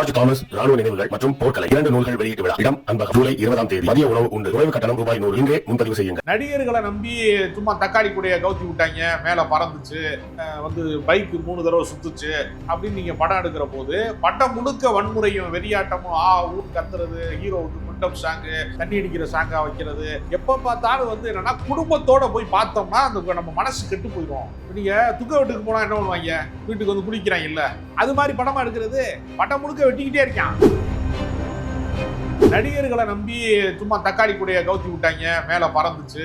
George Thomas ராணுவ நினைவுகள் மற்றும் போர்க்கலை 2 நூல்கள் வெளியீட்டு விழா. இடம் அன்பகம். ஜூலை 20ஆம் தேதி. மதிய உணவு உண்டு. நுழைவு கட்டணம் ரூபாய் 100. இங்கே முன்பதிவு செய்யுங்கள். நடிகர்களை நம்பி சும்மா தக்காளி கூடைய கவுத்தி விட்டாங்க, மேல பறந்துச்சு, பைக் 3 தடவை சுத்துச்சு அப்படின்னு நீங்க படம் எடுக்கிற போது படம் முழுக்க வன்முறையும் வெறியாட்டமும் ஊர் கத்துறது, ஹீரோவுக்கு முண்டம் சாங்கு, தண்ணி அடிக்கிற சாங்கா வைக்கிறது, எப்ப பார்த்தாலும் என்னன்னா குடும்பத்தோட போய் பார்த்தோம்னா அந்த நம்ம மனசு கெட்டு போயிடும். நீங்க துக்க வீட்டுக்கு போனா என்ன பண்ணுவாங்க, வீட்டுக்கு குடிக்கிறாங்க இல்ல, அது மாதிரி படமா எடுக்கிறது. படம் முழுக்க வெட்டிக்கிட்டே இருக்கான். நடிகர்களை நம்பி சும்மா தக்காளி கூடைய கவுத்தி விட்டாங்க, மேல பறந்துச்சு,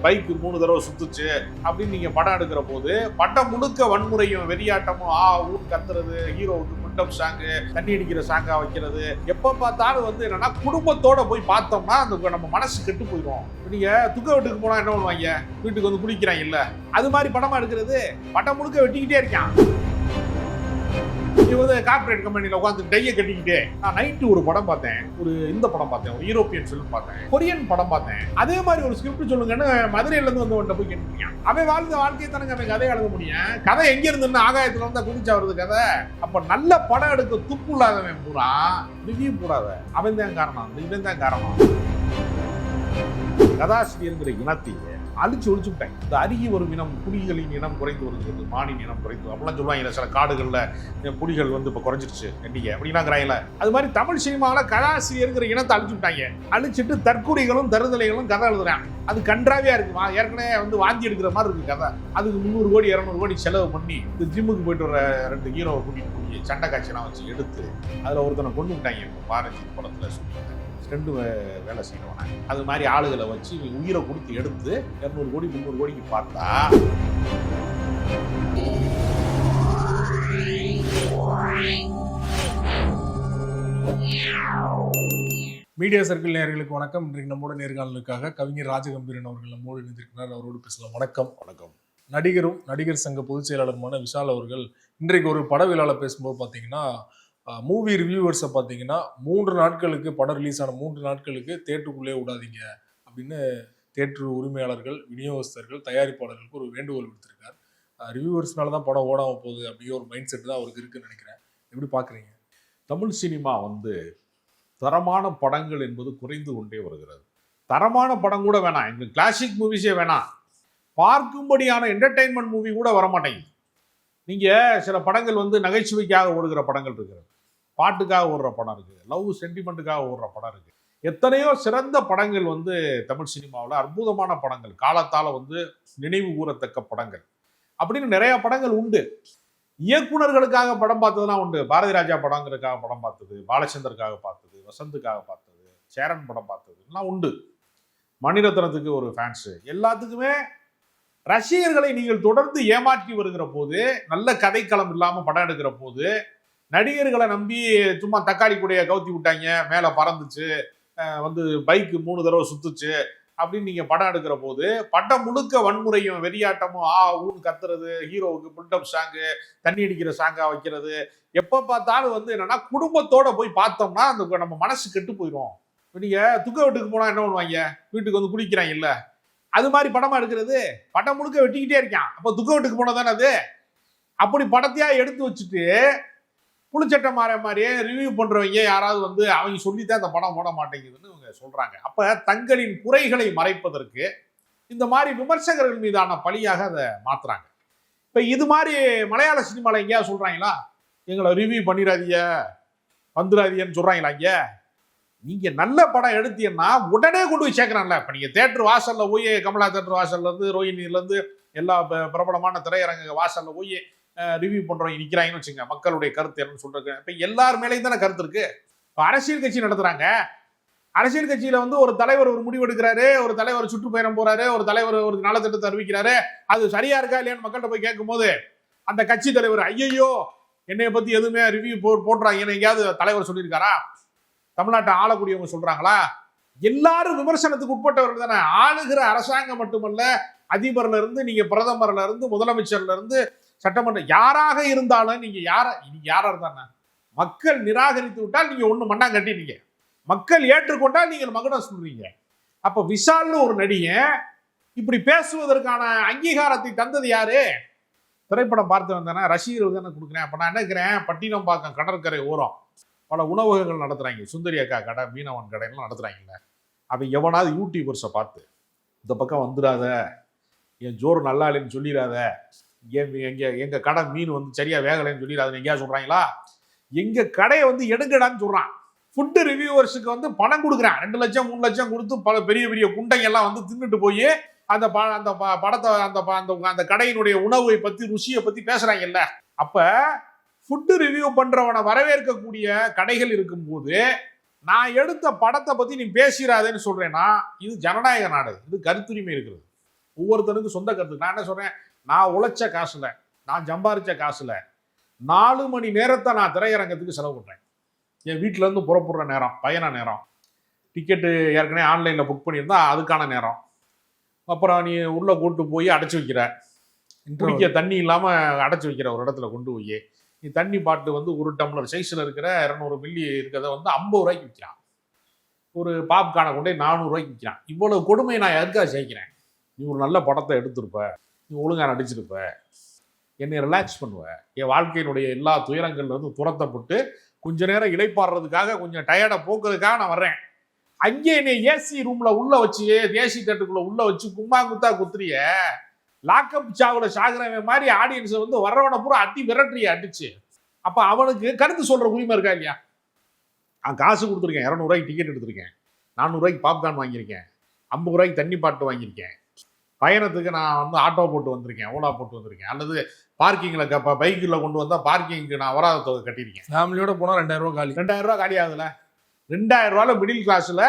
பைக் 3 தடவை சுத்துச்சு அப்படின்னு நீங்க படம் எடுக்கிற போது படம் முழுக்க வன்முறையும் வெறியாட்டமும் ஊர் கத்துறது, ஹீரோவுக்கு முண்டம் சாங்கு, தண்ணி அடிக்கிற சாங்கா வைக்கிறது, எப்ப பார்த்தாலும் என்னன்னா குடும்பத்தோட போய் பார்த்தோம்னா அந்த நம்ம மனசு கெட்டு போயிடும். நீங்க துக்க வீட்டுக்கு போனா என்ன பண்ணுவாங்க, வீட்டுக்கு குடிக்கிறாங்க இல்ல, அது மாதிரி படமா எடுக்கிறது. படம் முழுக்க வெட்டிக்கிட்டே இருக்கான். கார்பரேட் கம்பெனில உட்காந்து டைய கட்டிக்கிட்டே நான் நைட்டு ஒரு படம் பார்த்தேன், இந்த படம் பார்த்தேன், ஒரு யூரோப்பியன் ஃபிலிம் பார்த்தேன், கொரியன் படம் பார்த்தேன். அதே மாதிரி ஒரு ஸ்கிரிப்ட் சொல்லுங்கன்னு மதுரையில இருந்து வந்து போய் கேட்டுருக்கான். அவன் வாழ்ந்த வாழ்க்கையை தானங்க அவன் கதை எழுத முடியும். கதை எங்க இருந்து ஆகாயத்துல வந்தா குதிச்சா வருது கதை. அப்ப நல்ல படம் எடுக்க துப்பு இல்லாதவன் பூரா ரிவ்யூ போடாத, அவன் தான் காரணம், இவன் தான் காரணம். கதாசிரியர்ங்கிற இனத்தையே அழிச்சு ஒழிச்சுட்டேன். இந்த அருகி வரும் இனம், புலிகளின் இனம் குறைந்து வருகிறது, மானின் இனம் குறைந்து அப்படிலாம் சொல்லுவாங்க. சில காடுகளில் புலிகள் இப்போ குறைஞ்சிருச்சு எண்ணிக்கை அப்படின்னாங்கிறாங்கல்ல. அது மாதிரி தமிழ் சினிமாவில் கதாசிரியர்கிற இனத்தை அழிச்சு விட்டாங்க. அழிச்சிட்டு தற்கொலைகளும் தருதலைகளும் கதை எழுதுறான். அது கன்றாவியா இருக்குமா, ஏற்கனவே வாந்தி எடுக்கிற மாதிரி இருக்கு கதை. அதுக்கு 300 கோடி 200 கோடி செலவு பண்ணி இந்த ஜிம்முக்கு போயிட்டு வர 2 ஹீரோவை கூட்டிட்டு போய் சண்டை காட்சியெல்லாம் வச்சு எடுத்து அதில் ஒருத்தனை கொண்டு விட்டாங்க. இப்போ பாரஞ்சி படத்தில் சொல்லிட்டாங்க, 2 வேலை செய்யறவன. அது மாதிரி ஆளுகளை வச்சு உயிரை கொடுத்து எடுத்து 200 கோடி 300 கோடிக்கு பார்த்தா மீடியா சர்க்கிள் நேயர்களுக்கு வணக்கம். இன்றைக்கு நம்மோட நேர்காணலுக்காக கவிஞர் ராஜகம்பீரன் அவர்கள் நம்மோடு இணைந்திருக்கிறார். அவரோடு பேசலாம். வணக்கம். வணக்கம். நடிகரும் நடிகர் சங்க பொதுச் செயலாளருமான விஷால் அவர்கள் இன்றைக்கு ஒரு பட விழாவில் பேசும்போது பார்த்தீங்கன்னா, மூவி ரிவ்யூவர்ஸை பார்த்தீங்கன்னா 3 நாட்களுக்கு படம் ரிலீஸ் ஆன 3 நாட்களுக்கு தேட்டருக்குள்ளே விடாதீங்க அப்படின்னு தேட்டரு உரிமையாளர்கள், விநியோகஸ்தர்கள், தயாரிப்பாளர்களுக்கு ஒரு வேண்டுகோள் விடுத்திருக்கார். ரிவ்யூவர்ஸ்னால தான் படம் ஓடாமல் போகுது அப்படிங்கிற ஒரு மைண்ட் செட் தான் அவருக்கு இருக்குன்னு நினைக்கிறேன். எப்படி பார்க்குறீங்க? தமிழ் சினிமா தரமான படங்கள் என்பது குறைந்து கொண்டே வருகிறது. தரமான படம் கூட வேணாம், எங்களுக்கு கிளாசிக் மூவிஸே வேணாம், பார்க்கும்படியான என்டர்டெயின்மெண்ட் மூவி கூட வரமாட்டேங்குது. நீங்கள் சில படங்கள் நகைச்சுவைக்காக ஓடுகிற படங்கள் இருக்கிறது, பாட்டுக்காக ஓடுற படம் இருக்குது, லவ் சென்டிமெண்ட்டுக்காக ஓடுற படம் இருக்குது. எத்தனையோ சிறந்த படங்கள் தமிழ் சினிமாவில் அற்புதமான படங்கள், காலத்தால் நினைவு கூறத்தக்க படங்கள் அப்படின்னு நிறைய படங்கள் உண்டு. இயக்குனர்களுக்காக படம் பார்த்ததுலாம் உண்டு. பாரதி ராஜா படங்களுக்காக படம் பார்த்தது, பாலச்சந்தருக்காக பார்த்தது, வசந்துக்காக பார்த்தது, சேரன் படம் பார்த்தது எல்லாம் உண்டு. மணிரத்னத்துக்கு ஒரு ஃபேன்ஸு, எல்லாத்துக்குமே ரசிகர்களை நீங்கள் தொடர்ந்து ஏமாற்றி வருகிற போது, நல்ல கதைக்களம் இல்லாமல் படம் எடுக்கிற போது, நடிகர்களை நம்பி சும்மா தக்காளி கூடைய கவுத்தி விட்டாங்க, மேலே பறந்துச்சு, பைக் 3 தடவை சுத்துச்சு அப்படின்னு நீங்க படம் எடுக்கிற போது படம் முழுக்க வன்முறையும் வெறியாட்டமும் ஊர் கத்துறது, ஹீரோவுக்கு முண்டம் சாங்கு, தண்ணி அடிக்கிற சாங்கா வைக்கிறது, எப்ப பார்த்தாலும் என்னன்னா குடும்பத்தோட போய் பார்த்தோம்னா அந்த நம்ம மனசு கெட்டு போயிடும். நீங்க துக்க வீட்டுக்கு போனா என்ன பண்ணுவாங்க, வீட்டுக்கு குடிக்கிறாங்க இல்ல, அது மாதிரி படமா எடுக்கிறது. படம் முழுக்க வெட்டிக்கிட்டே இருக்கான். அப்ப துக்க வீட்டுக்கு போனா தானே அது. அப்படி படத்தையா எடுத்து வச்சுட்டு புளிச்சட்டை மாதிரியே ரிவ்யூ பண்றவங்க யாராவது அவங்க சொல்லித்தான் அந்த படம் ஓட மாட்டேங்குதுன்னு இவங்க சொல்றாங்க. அப்ப தங்களின் குறைகளை மறைப்பதற்கு இந்த மாதிரி விமர்சகர்கள் மீதான பழியாக அதை மாத்துறாங்க. இப்ப இது மாதிரி மலையாள சினிமால எங்கேயாவது சொல்றாங்களா, எங்களை ரிவ்யூ பண்ணிடாதீங்க வந்துடாதீங்கன்னு சொல்றாங்களா? இங்க நீங்க நல்ல படம் எடுத்தீங்கன்னா உடனே கொண்டு போய் சேர்க்கறாங்கல்ல. இப்ப நீங்க தேட்டர் வாசல்ல போய், கமலா தேட்டர் வாசல்ல இருந்து, ரோஹிணில இருந்து எல்லா பிரபலமான திரையரங்க வாசல்ல போய் ரிவ்யூ பண்றவங்க நிக்கிறாங்கன்னு வச்சுங்க, மக்களுடைய கருத்து என்னன்னு சொல்றாங்க. இப்ப எல்லார் மேலேயும் தானே கருத்து இருக்கு. இப்ப அரசியல் கட்சி நடத்துறாங்க, அரசியல் கட்சியில ஒரு தலைவர் ஒரு முடிவு எடுக்கிறாரு, ஒரு தலைவர் சுற்றுப்பயணம் போறாரு, ஒரு தலைவர் ஒரு நலத்திட்டத்தை அறிவிக்கிறாரு, அது சரியா இருக்கா இல்லையான்னு மக்கள்கிட்ட போய் கேட்கும் போது அந்த கட்சி தலைவர் ஐயோ என்னைய பத்தி எதுவுமே ரிவ்யூ போடுறாங்க எங்கேயாவது தலைவர் சொல்லியிருக்காரா? தமிழ்நாட்டை ஆளக்கூடியவங்க சொல்றாங்களா? எல்லாரும் விமர்சனத்துக்கு உட்பட்டவர்கள் தானே. ஆளுகிற அரசாங்கம் மட்டுமல்ல, அதிபர்ல இருந்து நீங்க பிரதமர்ல இருந்து முதலமைச்சர்ல இருந்து சட்டமன்றம் யாராக இருந்தாலும் நீங்க யாரா இருந்தாங்க, மக்கள் நிராகரித்து விட்டால் நீங்க ஒண்ணு மண்ணா கட்டினீங்க, மக்கள் ஏற்றுக்கொண்டால் நீங்கள் மகுடம் சொல்றீங்க. அப்ப விஷால்னு ஒரு நடிகை இப்படி பேசுவதற்கான அங்கீகாரத்தை தந்தது யாரு? திரைப்படம் பார்த்து வந்தேன்னா ரசிகர்கள் தானே கொடுக்குறேன். அப்போ நான் என்ன இருக்கிறேன், பட்டினம்பாக்கம் கடற்கரை ஓரம் பல உணவகங்கள் நடத்துகிறாங்க, சுந்தரி அக்கா கடை, மீனவன் கடைலாம் நடத்துகிறாங்கல்ல. அப்போ எவனாவது யூடியூபர்ஸை பார்த்து இந்த பக்கம் வந்துடாத, என் ஜோறு நல்லா இல்லைன்னு சொல்லிடாத, எங்கள் கடை மீன் வந்து சரியாக வேகலைன்னு சொல்லிடாதுன்னு எங்கேயா சொல்கிறாங்களா? எங்கள் கடையை வந்து எடுங்கடான்னு சொல்கிறான். ஃபுட்டு ரிவ்யூவர்ஸுக்கு வந்து பணம் கொடுக்குறான், 2 லட்சம் 3 லட்சம் கொடுத்து பல பெரிய பெரிய குண்டைங்கெல்லாம் வந்து தின்னுட்டு போய் அந்த படத்தை அந்த கடையினுடைய உணவை பற்றி, ருசியை பற்றி பேசுகிறாங்கல்ல. அப்போ ஃபுட்டு ரிவ்யூ பண்ணுறவனை வரவேற்கக்கூடிய கடைகள் இருக்கும்போது நான் எடுத்த படத்தை பற்றி நீ பேசிடாதேன்னு சொல்கிறேன்னா இது ஜனநாயக நாடு, இது கருத்துரிமை இருக்கிறது. ஒவ்வொருத்தருக்கும் சொந்த கருத்து. நான் என்ன சொல்கிறேன், நான் உழைச்ச காசில், நான் சம்பாரிச்ச காசில் 4 மணி நேரத்தை நான் திரையரங்கத்துக்கு செலவு பண்ணுறேன். என் வீட்டிலேருந்து புறப்படுற நேரம், பயண நேரம், டிக்கெட்டு ஏற்கனவே ஆன்லைனில் புக் பண்ணியிருந்தா அதுக்கான நேரம், அப்புறம் நீ உள்ளே கூட்டு போய் அடைச்சி வைக்கிற, குடிக்க தண்ணி இல்லாமல் அடைச்சி வைக்கிற ஒரு இடத்துல கொண்டு போய் நீ தண்ணி பாட்டு வந்து 1 டம்ளர் சைஸில் இருக்கிற 200 மில்லி இருக்கிறத வந்து 50 ரூபாய்க்கு விற்கிறான். ஒரு பாப்கார்னை கொண்டே 400 ரூபாய்க்கு விற்கிறான். இவ்வளோ கொடுமையை நான் எதுக்காக சேர்க்கிறேன்? நீ ஒரு நல்ல படத்தை எடுத்திருப்ப, நீ ஒழுங்காக நடிச்சிருப்ப, என்னை ரிலாக்ஸ் பண்ணுவேன், என் வாழ்க்கையினுடைய எல்லா துயரங்கள்லேருந்து துரத்தப்பட்டு கொஞ்ச நேரம் இளைப்பாடுறதுக்காக, கொஞ்சம் டயர்டை போக்குறதுக்காக நான் வர்றேன். அங்கே என்னை ஏசி ரூமில் உள்ளே வச்சு, ஏசி தேட்டருக்குள்ளே உள்ளே வச்சு கும்மா குத்தா குத்துறிய, லாக்அப் சாவில் சாகுறவன் மாதிரி ஆடியன்ஸை வந்து வர்றவனை பூரா அடி விரட்டுறிய அடிச்சு. அப்போ அவனுக்கு கருத்து சொல்கிற உரிமை இருக்கா இல்லையா? நான் காசு கொடுத்துருக்கேன், 200 ரூபாய்க்கு டிக்கெட் எடுத்திருக்கேன், 400 ரூபாய்க்கு பாப்கார்ன் வாங்கியிருக்கேன், 50 ரூபாய்க்கு தண்ணி பாட்டு வாங்கியிருக்கேன், பயணத்துக்கு நான் வந்து ஆட்டோ போட்டு வந்திருக்கேன், ஓலா போட்டு வந்திருக்கேன், அல்லது பார்க்கிங்கில் பைக்கில் கொண்டு வந்தால் பார்க்கிங்க்கு நான் வராத தொகை கட்டியிருக்கேன். ஃபேமிலியோட போனால் 2000 ரூபா காலி. 2000 ரூபா காலி ஆகுதுல. 2000 ரூபாயில் மிடில் கிளாஸில்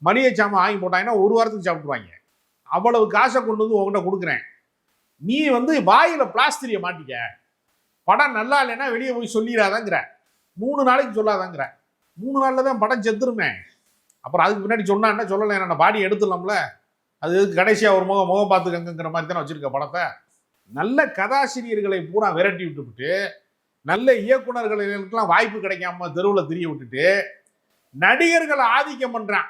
மளிகை சாமான் வாங்கி போட்டாங்கன்னா 1 வாரத்துக்கு சாப்பிட்டுருவாங்க. அவ்வளவு காசை கொண்டு வந்து உங்கள்கிட்ட கொடுக்குறேன், நீ வந்து வாயில் பிளாஸ்டரிய மாட்டிக்க, படம் நல்லா இல்லைன்னா வெளியே போய் சொல்லிடாதாங்கிற, 3 நாளைக்கு சொல்லாதாங்கிற. 3 நாளில் தான் படம் செத்துருமே. அப்புறம் அதுக்கு முன்னாடி சொன்னா என்ன, சொல்லலை என்ன பாடி எடுத்துடலாம்ல. அது கடைசியாக ஒரு முகம் பார்த்துக்கங்கிற மாதிரி தானே வச்சுருக்க படத்தை. நல்ல கதாசிரியர்களை பூரா விரட்டி விட்டுவிட்டு, நல்ல இயக்குநர்களுக்கெல்லாம் வாய்ப்பு கிடைக்காம தெருவில் திரிய விட்டுட்டு நடிகர்களை ஆதிக்கம் பண்ணுறான்.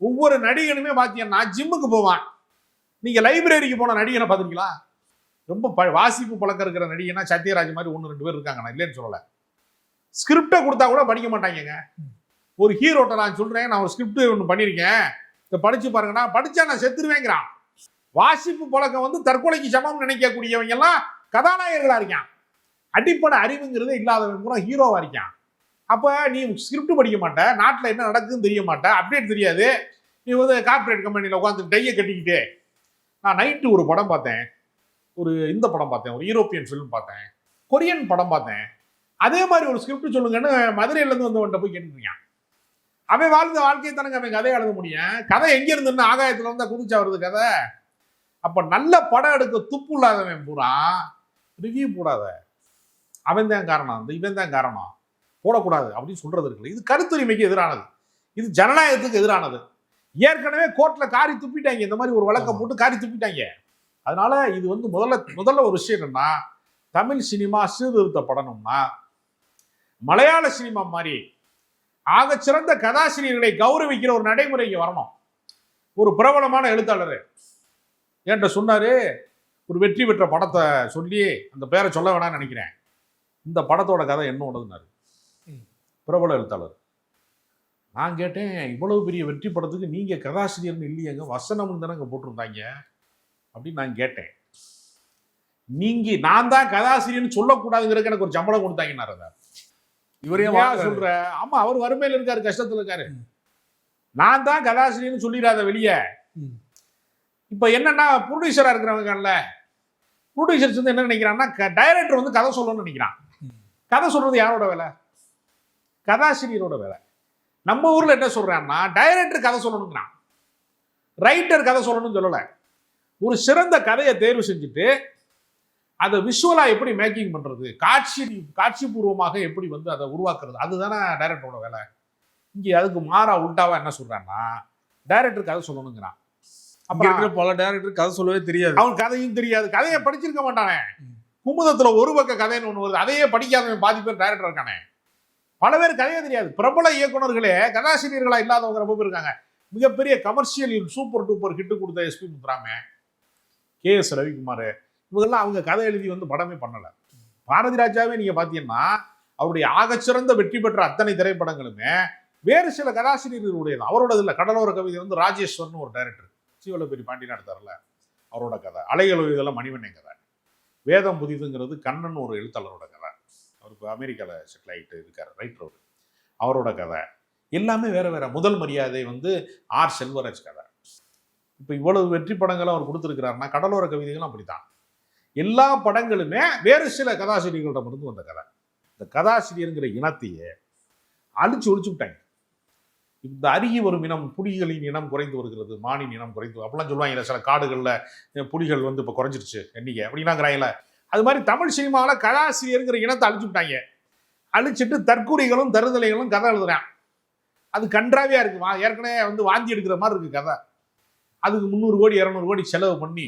ஒவ்வொரு நடிகனுமே பார்த்தீங்கன்னா ஜிம்முக்கு போவான். நீங்கள் லைப்ரரிக்கு போன நடிகனை பார்த்துருக்கீங்களா? ரொம்ப வாசிப்பு பழக்கம் இருக்கிற நடிகனா சத்யராஜ் மாதிரி 1-2 பேர் இருக்காங்க, நான் இல்லைன்னு சொல்லலை. ஸ்கிரிப்டை கொடுத்தா கூட படிக்க மாட்டாங்க. ஒரு ஹீரோட்ட நான் சொல்கிறேன், நான் ஒரு ஸ்கிரிப்ட் ஒன்று பண்ணியிருக்கேன், இதை படித்து பாருங்கன்னா, படித்தா நான் செத்துருவேங்கிறான். வாசிப்பு பழக்கம் வந்து தற்கொலைக்கு சமம் நினைக்கக்கூடியவங்க எல்லாம் கதாநாயகர்களாக இருக்கான். அடிப்படை அறிவுங்கிறதே இல்லாதவங்க பூரா ஹீரோவாக இருக்கான். அப்போ நீ ஸ்கிரிப்ட் படிக்க மாட்ட, நாட்டில் என்ன நடக்குதுன்னு தெரிய மாட்ட, அப்டேட் தெரியாது. நீ வந்து கார்பரேட் கம்பெனியில் உட்காந்து டையை கட்டிக்கிட்டு. நான் நைட்டு ஒரு படம் பார்த்தேன், இந்த படம் பார்த்தேன், ஒரு யூரோப்பியன் ஃபிலிம் பார்த்தேன், கொரியன் படம் பார்த்தேன். அதே மாதிரி ஒரு ஸ்கிரிப்ட் சொல்லுங்கன்னு மதுரையிலேருந்து வந்தவன்கிட்ட போய் கேட்டுருக்கான். அவன் வாழ்ந்த வாழ்க்கையை தானங்க அவன் கதையை எழுத முடியும். கதை எங்கே இருந்துன்னு ஆகாயத்தில் வந்தால் குதிச்சா வருது கதை. அப்போ நல்ல படம் எடுக்க துப்பு இல்லாதவன் பூரா ரிவ்யூ போடாத, அவன் தான் காரணம், இவன் தான் காரணம், போடக்கூடாது அப்படின்னு சொல்றது இருக்குல்ல, இது கருத்துரிமைக்கு எதிரானது, இது ஜனநாயகத்துக்கு எதிரானது. ஏற்கனவே கோர்ட்டில் காரி துப்பிட்டாங்க, இந்த மாதிரி ஒரு வழக்கை போட்டு காரி துப்பிட்டாங்க. அதனால இது வந்து முதல்ல ஒரு விஷயம் என்னன்னா, தமிழ் சினிமா சீர்திருத்தப்படணும்னா மலையாள சினிமா மாதிரி ஆகச்சிறந்த கதாசிரியர்களை கௌரவிக்கிற ஒரு நடைமுறைக்கு வரணும். ஒரு பிரபலமான எழுத்தாளர் என்கிட்ட சொன்னாரு, ஒரு வெற்றி பெற்ற படத்தை சொல்லி அந்த பேரை சொல்ல வேணாம்னு நினைக்கிறேன், இந்த படத்தோட கதை என்னோடதுன்னாரு. பிரபல எழுத்தாளர். நான் கேட்டேன், இவ்வளவு பெரிய வெற்றி படத்துக்கு நீங்க கதாசிரியர்னு இல்லையாங்க, வசனம்னு தானே போட்டிருந்தாங்க அப்படின்னு நான் கேட்டேன். நான் தான் கதாசிரியர்னு சொல்லக்கூடாதுங்கிறதுக்கு எனக்கு ஒரு சம்பளம் கொடுத்தாங்கன்னாரு. அதை இவரே சொல்ற, ஆமா அவர் வறுமையில் இருக்காரு, கஷ்டத்துல இருக்காரு, நான் தான் கதாசிரியர்னு சொல்லிடாத வெளியே. இப்ப என்னன்னா, ப்ரொடியூசரா இருக்கிறவங்கல்ல, ப்ரொடியூசர்ஸ் வந்து என்ன நினைக்கிறான்னா, டைரக்டர் வந்து கதை சொல்லணும்னு நினைக்கிறான். கதை சொல்றது யாரோட வேலை? கதாசிரியரோட வேலை. நம்ம ஊர்ல என்ன சொல்றான்னா, டைரக்டர் கதை சொல்லணுங்கிறான், ரைட்டர் கதை சொல்லணும்னு சொல்லலை. ஒரு சிறந்த கதையை தேர்வு செஞ்சுட்டு அதை விஷுவலா எப்படி மேக்கிங் பண்றது, காட்சி பூர்வமாக எப்படி வந்து அதை உருவாக்குறது, அதுதானே டைரக்டரோட வேலை. இங்கே அதுக்கு மாறா உள்டாவா என்ன சொல்றான்னா, டைரக்டர் கதை சொல்லணுங்கிறான். அப்புறம் பல டைரக்டர் கதை சொல்லவே தெரியாது, அவன் கதையும் தெரியாது, கதையை படிச்சிருக்க மாட்டானே. குமுதத்துல ஒரு பக்க கதைன்னு ஒண்ணு வருது, அதையே படிக்காதவன் பாதி பேர் டைரக்டர் இருக்கானே. பல பேர் கதையே தெரியாது. பிரபல இயக்குநர்களே கதாசிரியர்களா இல்லாதவங்க ரொம்ப பேர் இருக்காங்க. மிகப்பெரிய கமர்ஷியல் சூப்பர் டூப்பர் ஹிட்டு கொடுத்த எஸ்பி முத்துராம, KS ரவிக்குமார், இவங்கெல்லாம் அவங்க கதை எழுதி வந்து படமே பண்ணல. பாரதி ராஜாவே நீங்க பாத்தீங்கன்னா அவருடைய ஆகச்சிறந்த வெற்றி பெற்ற அத்தனை திரைப்படங்களுமே வேறு சில கதாசிரியர்களுடையது. அவரோடது இல்லை. கடலோர கவிதை வந்து ராஜேஸ்வர்னு ஒரு டைரக்டர், சீவலப்பேரி பாண்டியன் எடுத்தார்ல, அவரோட கதை. அலைகள் இதெல்லாம் மணிவண்ணன் கதை. வேதம் புதிதுங்கிறது கண்ணன் ஒரு எழுத்தாளரோட கதை. அவருக்கு அமெரிக்காவில் செட்டில் ஆகிட்டு இருக்காரு, ரைட்டர். அவரோட கதை எல்லாமே வேற வேற. முதல் மரியாதை வந்து ஆர் செல்வராஜ் கதை. இப்போ இவ்வளவு வெற்றி படங்களும் அவர் கொடுத்துருக்கிறாருன்னா கடலோர கவிதைகளும் அப்படித்தான். எல்லா படங்களுமே வேறு சில கதாசிரியர்களிடமிருந்து வந்த கதை. இந்த கதாசிரியருங்கிற இனத்தையே அழிச்சு ஒழிச்சு விட்டாங்க. இந்த அருகி வரும் இனம், புலிகளின் இனம் குறைந்து வருகிறது, மானின் இனம் குறைந்து அப்படிலாம் சொல்லுவாங்க. சில காடுகளில் புலிகள் வந்து இப்போ குறைஞ்சிருச்சு எண்ணிக்கை அப்படின்னாங்கிறாங்கல்ல. அது மாதிரி தமிழ் சினிமாவில் கதாசிரியருங்கிற இனத்தை அழிச்சு விட்டாங்க. அழிச்சிட்டு தற்கூரிகளும் தருதலைகளும் கதை எழுதுறான். அது கன்றாவியா இருக்கு. ஏற்கனவே வந்து வாந்தி எடுக்கிற மாதிரி இருக்கு கதை. அதுக்கு 300 கோடி 200 கோடி செலவு பண்ணி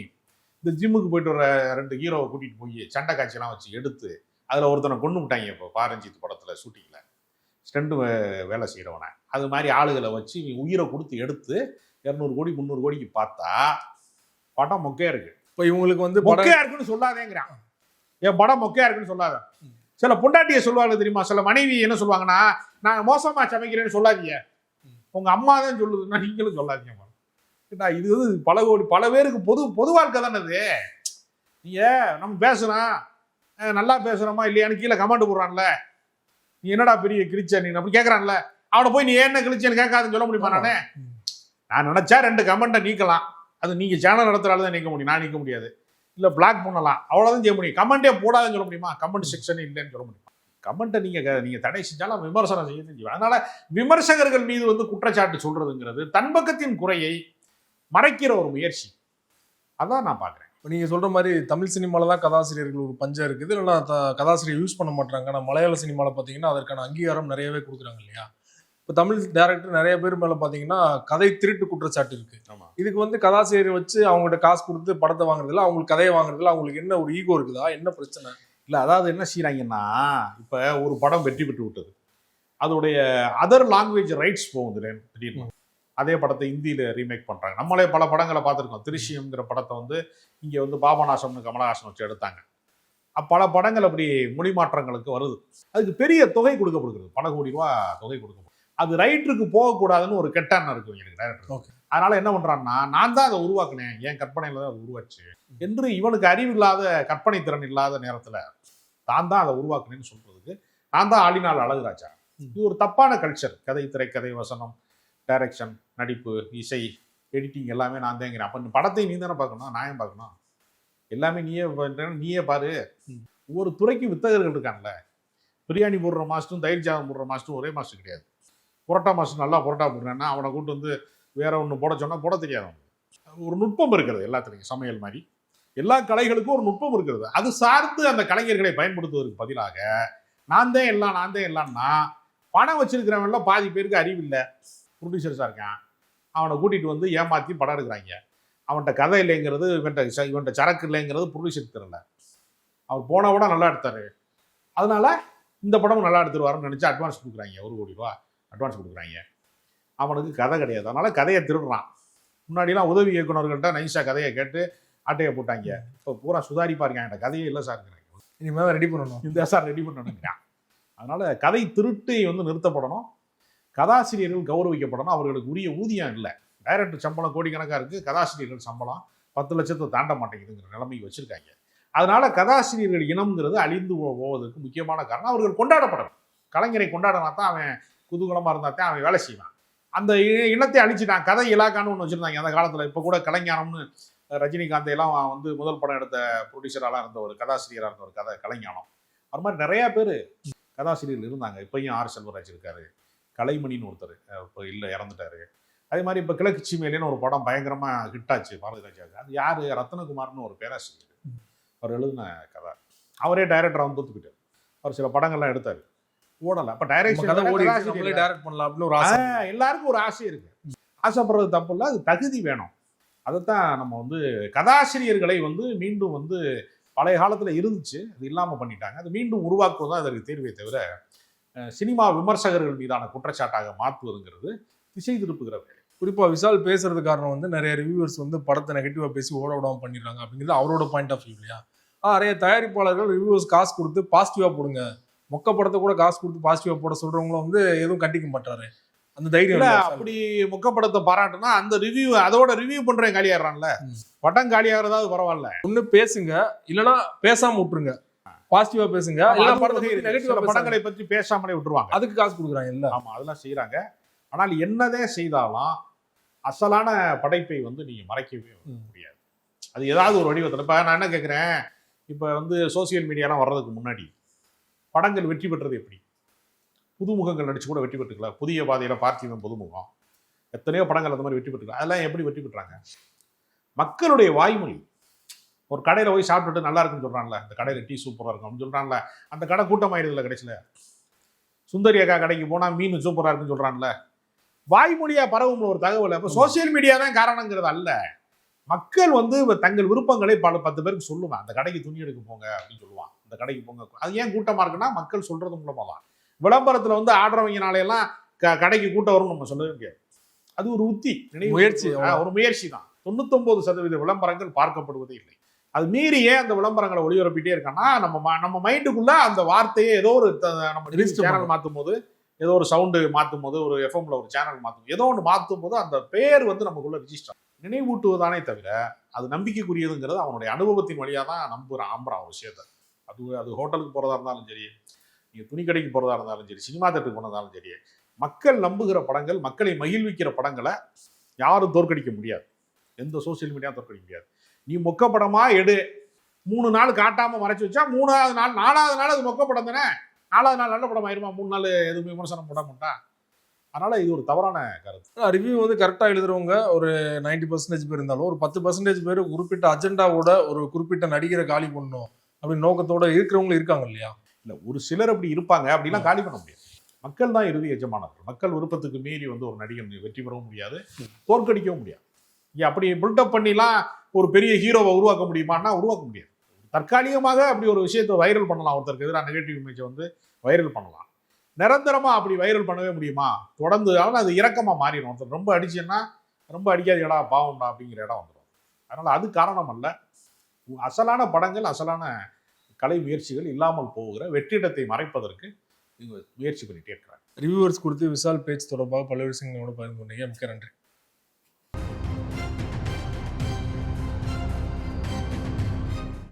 இந்த ஜிம்முக்கு போயிட்டு வர 2 ஹீரோவை கூட்டிட்டு போய் சண்டை காட்சியெல்லாம் வச்சு எடுத்து அதில் ஒருத்தனை கொண்டு விட்டாங்க. இப்போ பாரஞ்சித் படத்தில் ஷூட்டிங்கில் ஸ்டெண்டு வேலை செய்கிறவனை அது மாதிரி ஆளுகளை வச்சு உயிரை கொடுத்து எடுத்து 200 கோடி 300 கோடிக்கு பார்த்தா படம் மொக்கையா இருக்கு. இப்போ இவங்களுக்கு வந்து மொக்கையா இருக்குன்னு சொல்லாதேங்கிறான். என் படம் மொக்கையா இருக்குன்னு சொல்லாத. சில பொண்டாட்டியை சொல்லுவாங்க தெரியுமா, சில மனைவி என்ன சொல்லுவாங்கன்னா, நான் மோசமா சமைக்கிறேன்னு சொல்லாதீங்க, உங்க அம்மா தான் சொல்லுதுன்னா நீங்களும் சொல்லாதீங்க. இது வந்து பல பேருக்கு பொது வாழ்க்கை தானே இது. நீங்க நம்ம பேசுறோம், நல்லா பேசுறோமா இல்லையான்னு கீழே கமெண்ட் போடுறான்ல, நீ என்னடா பெரிய கிழிச்ச நீ அப்படி கேட்கறான்ல, அவனை போய் நீ என்ன கிழிச்சேன்னு கேட்காதுன்னு சொல்ல முடியுமா? நான் நினைச்சா 2 கமெண்ட்டை நீக்கலாம். அது நீங்க சேனல் நடத்துறாலும் தான் நீக்க முடியும், நான் நீக்க முடியாது. இல்லை பிளாக் பண்ணலாம், அவ்வளோதான் செய்ய முடியும். கமெண்டே போடாதுன்னு சொல்ல முடியுமா? கமெண்ட் செக்ஷன் இல்லைன்னு சொல்ல முடியுமா? கமெண்ட்டை நீங்க தடை செஞ்சாலும் விமர்சனம் செய்ய செஞ்சுவேன். அதனால விமர்சகர்கள் மீது வந்து குற்றச்சாட்டு சொல்றதுங்கிறது தன்பக்கத்தின் குறையை மறைக்கிற ஒரு முயற்சி. அதான் நான் பார்க்குறேன். இப்போ நீங்கள் சொல்கிற மாதிரி தமிழ் சினிமாவில் தான் கதாசிரியர்கள் ஒரு பஞ்சம் இருக்குது, இல்லைன்னா கதாசிரியர் யூஸ் பண்ண மாட்டாங்க. ஆனால் மலையாள சினிமாவில் பார்த்தீங்கன்னா அதற்கான அங்கீகாரம் நிறையவே கொடுக்குறாங்க இல்லையா? இப்போ தமிழ் டேரக்டர் நிறைய பேர் மேலே பார்த்தீங்கன்னா கதை திருட்டு குற்றச்சாட்டு இருக்குது. இதுக்கு வந்து கதாசிரியர் வச்சு அவங்கள்ட்ட காசு கொடுத்து படத்தை வாங்குறதுல, அவங்களுக்கு கதையை வாங்குறதுல அவங்களுக்கு என்ன ஒரு ஈகோ இருக்குதா, என்ன பிரச்சனை? இல்லை, அதாவது என்ன செய்கிறாங்கன்னா, இப்போ ஒரு படம் வெற்றி பெற்று விட்டது, அதோடைய அதர் லாங்குவேஜ் ரைட்ஸ் போகுது திடீர்னு. அதே படத்தை இந்தியில் ரீமேக் பண்ணுறாங்க. நம்மளே பல படங்களை பார்த்துருக்கோம். திருஷ்யம்ங்கிற படத்தை வந்து இங்கே வந்து பாபநாசம்னு கமலஹாசன் வச்சு எடுத்தாங்க. பல படங்கள் அப்படி மொழி மாற்றங்களுக்கு வருது. அதுக்கு பெரிய தொகை கொடுக்கப்படுகிறது, பல கோடி ரூபா தொகை கொடுக்கப்படுது. அது ரைட்டருக்கு போகக்கூடாதுன்னு ஒரு கெட்ட எண்ணம் இருக்கு எனக்கு டைரக்டர். அதனால என்ன பண்றான்னா, நான் தான் அதை உருவாக்குனேன், என் கற்பனையில தான் அது உருவாச்சு என்று இவனுக்கு அறிவு இல்லாத, கற்பனை திறன் இல்லாத நேரத்தில் தான் அதை உருவாக்குனேன்னு சொல்றதுக்கு நான் தான் ஆளினால் அழகுராஜா. இது ஒரு தப்பான கல்ச்சர். கதை, திரைக்கதை, வசனம், டைரக்ஷன், நடிப்பு, இசை, எடிட்டிங் எல்லாமே நான் தேங்கிறேன். அப்போ படத்தை நீ தானே பார்க்கணும், நான் ஏன் பார்க்கணும்? எல்லாமே நீயே பாரு. ஒவ்வொரு துறைக்கும் வித்தகர்கள் இருக்காங்கல்ல. பிரியாணி போடுற மாஸ்டரும் தயிர் சாதம் போடுற மாஸ்டரும் ஒரே மாஸ்டர் கிடையாது. புரோட்டா மாஸ்டர் நல்லா புரோட்டா போடுறேன்னா அவனை கூட்டு வந்து வேற ஒன்று போட சொன்னால் போட தெரியாது. ஒரு நுட்பம் இருக்கிறது எல்லாத்துலையும். சமையல் மாதிரி எல்லா கலைகளுக்கும் ஒரு நுட்பம் இருக்கிறது. அது சார்ந்து அந்த கலைஞர்களை பயன்படுத்துவதற்கு பதிலாக நான் தான் எல்லாம்னா பணம் வச்சிருக்கிறவன்லாம் பாதி பேருக்கு அறிவில்லை, ப்ரொடியூசர்ஸாக இருக்கான், அவனை கூட்டிகிட்டு வந்து ஏமாற்றி படம் எடுக்கிறாங்க. அவன்கிட்ட கதை இல்லைங்கிறது, இவன்கிட்ட சரக்கு இல்லைங்கிறது ப்ரொடியூசருக்கு தெரியல. அவர் போன படம் நல்லா எடுத்தார், அதனால இந்த படமும் நல்லா எடுத்துருவாருன்னு நினச்சி அட்வான்ஸ் கொடுக்குறாங்க. 1 கோடி ரூபா அட்வான்ஸ் கொடுக்குறாங்க. அவனுக்கு கதை கிடையாது, அதனால கதையை திருடுறான். முன்னாடிலாம் உதவி இயக்குநர்கள்ட்ட நைஸாக கதையை கேட்டு ஆட்டையை போட்டாங்க. இப்போ பூரா சுதாரிப்பா இருக்காங்க, கதையே இல்லை சார்ங்கிறாங்க. இனிமேல் ரெடி பண்ணணும், இந்த சார் ரெடி பண்ணணுங்கிறான். அதனால கதை திருட்டு வந்து நிறுத்தப்படணும், கதாசிரியர்கள் கௌரவிக்கப்படணும். அவர்களுக்கு உரிய ஊதியம் இல்லை. டைரக்டர் சம்பளம் கோடிக்கணக்காக இருக்குது, கதாசிரியர்கள் சம்பளம் 10 லட்சத்தை தாண்ட மாட்டேங்குதுங்கிற நிலைமைக்கு வச்சுருக்காங்க. அதனால கதாசிரியர்கள் இனம்ங்கிறது அழிந்து போவதற்கு முக்கியமான காரணம் அவர்கள் கொண்டாடப்படணும். கலைஞரை கொண்டாடினா தான் அவன் குதூகலமாக இருந்தால் தான் அவன் வேலை செய்வான். அந்த இனத்தை அழிச்சிட்டான். கதை இலாக்கான்னு ஒன்று வச்சுருந்தாங்க அந்த காலத்தில். இப்போ கூட கலைஞானம்னு ரஜினிகாந்த் எல்லாம் வந்து முதல் படம் எடுத்த ப்ரொடியூசராக இருந்த ஒரு கதாசிரியராக இருந்த ஒரு கலைஞானம். அது மாதிரி நிறையா பேர் கதாசிரியர்கள் இருந்தாங்க. இப்போயும் ஆர் செல்வராஜ் இருக்காரு, கலைமணின்னு ஒருத்தர் இப்போ இல்லை, இறந்துட்டாரு. அதே மாதிரி இப்போ கிழக்கு சீமையிலேன்னு ஒரு படம் பயங்கரமாக ஹிட்டாச்சு பாரதி ராஜாவுக்கு. அது யார்? ரத்னகுமார்னு ஒரு பேராசிரியர், அவர் எழுதின கதை. அவரே டைரக்டராக வந்து தூத்துக்கிட்டார். அவர் சில படங்கள்லாம் எடுத்தார், ஓடலை. அப்போ டைரக்ட் பண்ணலாம் அப்படின்னு ஒரு ஆசை, எல்லாருக்கும் ஒரு ஆசை இருக்கு. ஆசைப்படுறது தப்பு இல்லை, அது தகுதி வேணும். அதைத்தான் நம்ம வந்து கதாசிரியர்களை வந்து மீண்டும் வந்து பழைய காலத்தில் இருந்துச்சு, அது இல்லாமல் பண்ணிட்டாங்க. அது மீண்டும் உருவாக்குவது தான் அதற்கு தேர்வே தவிர சினிமா விமர்சகர்கள் மீதான குற்றச்சாட்டாக மாற்றுவதுங்கிறது திசை திருப்புகிற வேலை. குறிப்பாக விஷால் பேசுறது காரணம் வந்து நிறைய ரிவ்யூவர்ஸ் வந்து படத்தை நெகட்டிவாக பேசி ஓட விடாமல் பண்ணிடுறாங்க அப்படிங்கிறது அவரோட பாயிண்ட் ஆஃப் வியூ இல்லையா? நிறைய தயாரிப்பாளர்கள் ரிவ்யூஸ் காசு கொடுத்து பாசிட்டிவா போடுங்க, மொக்க படத்தை கூட காசு கொடுத்து பாசிட்டிவா போட சொல்றவங்கள வந்து எதுவும் கண்டிக்க மாட்டாரு. அந்த தைரியம் இல்ல இல்ல விஷால். அப்படி முக்கப்படத்தை பாராட்டுனா அந்த ரிவ்யூ அதோட ரிவ்யூ பண்றேன் காலியாடுறான்ல, படம் காலியாகிறதாவது பரவாயில்ல. ஒண்ணு பேசுங்க, இல்லனா பேசாம விட்டுருங்க. பாசிட்டிவா பேசுங்க, இல்ல படத்தை சில நெகட்டிவா படங்களை பற்றி பேசாமலே விட்டுருவாங்க. அதுக்கு காசு கொடுக்குறாங்க இல்ல. ஆமா, அதெல்லாம் செய்யறாங்க. ஆனால் என்னதே செய்தாலும் அசலான படைப்பை வந்து நீங்க மறைக்கவே முடியாது. அது ஏதாவது ஒரு வடிவத்தில். இப்ப நான் என்ன கேட்கிறேன், இப்ப வந்து சோசியல் மீடியாலாம் வர்றதுக்கு முன்னாடி படங்கள் வெற்றி பெற்றது எப்படி? புதுமுகங்கள் நடிச்சு கூட வெற்றி பெற்றுக்கல. புதிய பாதையில பார்த்திபன் புதுமுகம், எத்தனையோ படங்கள் அந்த மாதிரி வெற்றி பெற்றுக்கலாம். அதெல்லாம் எப்படி வெற்றி பெற்றாங்க? மக்களுடைய வாய்மொழி. ஒரு கடையில போய் சாப்பிட்டுட்டு நல்லா இருக்குன்னு சொல்றான்ல, அந்த கடையில டீ சூப்பரா இருக்கும் அப்படின்னு சொல்றான்ல, அந்த கடை கூட்டமாயிடுதுல கடைசியில. சுந்தரி அக்கா கடைக்கு போனா மீன் சூப்பரா இருக்குன்னு சொல்றான்ல, வாய்மொழியா பரவும் ஒரு தகவல். அப்ப சோசியல் மீடியா தான் காரணங்கிறது அல்ல. மக்கள் வந்து தங்கள் விருப்பங்களை 10 பேருக்கு சொல்லுவான். அந்த கடைக்கு துணி எடுக்க போங்க அப்படின்னு சொல்லுவான், அந்த கடைக்கு போங்க. அது ஏன் கூட்டமா இருக்குன்னா மக்கள் சொல்றது மூலமா தான். விளம்பரத்துல வந்து ஆடுறவங்கனாலையெல்லாம் கடைக்கு கூட்டம் வரும்னு நம்ம சொல்லவே முடியாது. அது ஒரு உத்தி, முயற்சி, ஒரு முயற்சி தான். 99% விளம்பரங்கள் பார்க்கப்படுவதே இல்லை. அது மீறியே அந்த விளம்பரங்களை ஒளிபரப்பிட்டே இருக்கான்னா நம்ம மைண்டுக்குள்ள அந்த வார்த்தையை ஏதோ ஒரு நம்ம சேனல் மாற்றும் போது, ஏதோ ஒரு சவுண்டு மாற்றும் போது, ஒரு எஃப்எம்ல ஒரு சேனல் மாற்றும், ஏதோ ஒன்று மாற்றும் போது அந்த பேர் வந்து நமக்குள்ள ரிஜிஸ்டர் நினைவூட்டுவதானே தவிர அது நம்பிக்கைக்குரியதுங்கிறது அவனுடைய அனுபவத்தின் வழியாக தான் நம்புறான் ஒரு விஷயத்தை. அது ஹோட்டலுக்கு போறதா இருந்தாலும் சரி, நீங்க துணி கடைக்கு போறதா இருந்தாலும் சரி, சினிமா தேட்டருக்கு போனதாலும் சரி, மக்கள் நம்புகிற படங்கள், மக்களை மகிழ்விக்கிற படங்களை யாரும் தோற்கடிக்க முடியாது. எந்த சோசியல் மீடியா தோற்கடிக்க முடியாது. நீ மொக்க படமா எடு, 3 நாள் காட்டாம மறைச்சு வச்சா 3வது நாள் 4வது நாள் அது மொக்க படம் தானே. 4வது நாள் நல்ல படம் ஆயிருமா? 3 நாள் எதுவுமே விமர்சனம் போட மாட்டா. அதனால இது ஒரு தவறான கருத்து. ரிவ்யூ வந்து கரெக்டா எழுதுறவங்க ஒரு 90% பேர் இருந்தாலும், ஒரு 10% பேர் குறிப்பிட்ட அஜெண்டாவோட ஒரு குறிப்பிட்ட நடிகரை காலி பண்ணணும் அப்படின்னு நோக்கத்தோட இருக்கிறவங்களும் இருக்காங்க இல்லையா? இல்ல, ஒரு சிலர் அப்படி இருப்பாங்க. அப்படிலாம் காலி பண்ண முடியாது. மக்கள் தான் இறுதி எஜமானர்கள். மக்கள் விருப்பத்துக்கு மீறி வந்து ஒரு நடிகன் வெற்றி பெறவும் முடியாது, தோற்கடிக்கவும் முடியாது. அப்படி பில்டப் பண்ணிலாம் ஒரு பெரிய ஹீரோவை உருவாக்க முடியுமான்னா உருவாக்க முடியாது. தற்காலிகமாக அப்படி ஒரு விஷயத்தை வைரல் பண்ணலாம், ஒருத்தருக்கு எதிராக நெகட்டிவ் இமேஜை வந்து வைரல் பண்ணலாம். நிரந்தரமா அப்படி வைரல் பண்ணவே முடியுமா? தொடர்ந்து. ஆனால் அது இறக்கமா மாறிடும். ஒருத்தர் ரொம்ப அடிச்சேன்னா ரொம்ப அடிக்காதீடா பாவம்டா அப்படிங்கிற இடம் வந்துடும். அதனால அது காரணம் அல்ல. அசலான படங்கள், அசலான கலை முயற்சிகள் இல்லாமல் போகிற வெற்றிடத்தை மறைப்பதற்கு இவங்க முயற்சி பண்ணிட்டே இருக்கிறாங்க. ரிவ்யூவர்ஸ் கொடுத்து விஷால் பேச்சு தொடர்பாக பல்வேறு விஷயங்களோட பகிர்ந்து கொண்டீங்க. மிக்க நன்றி.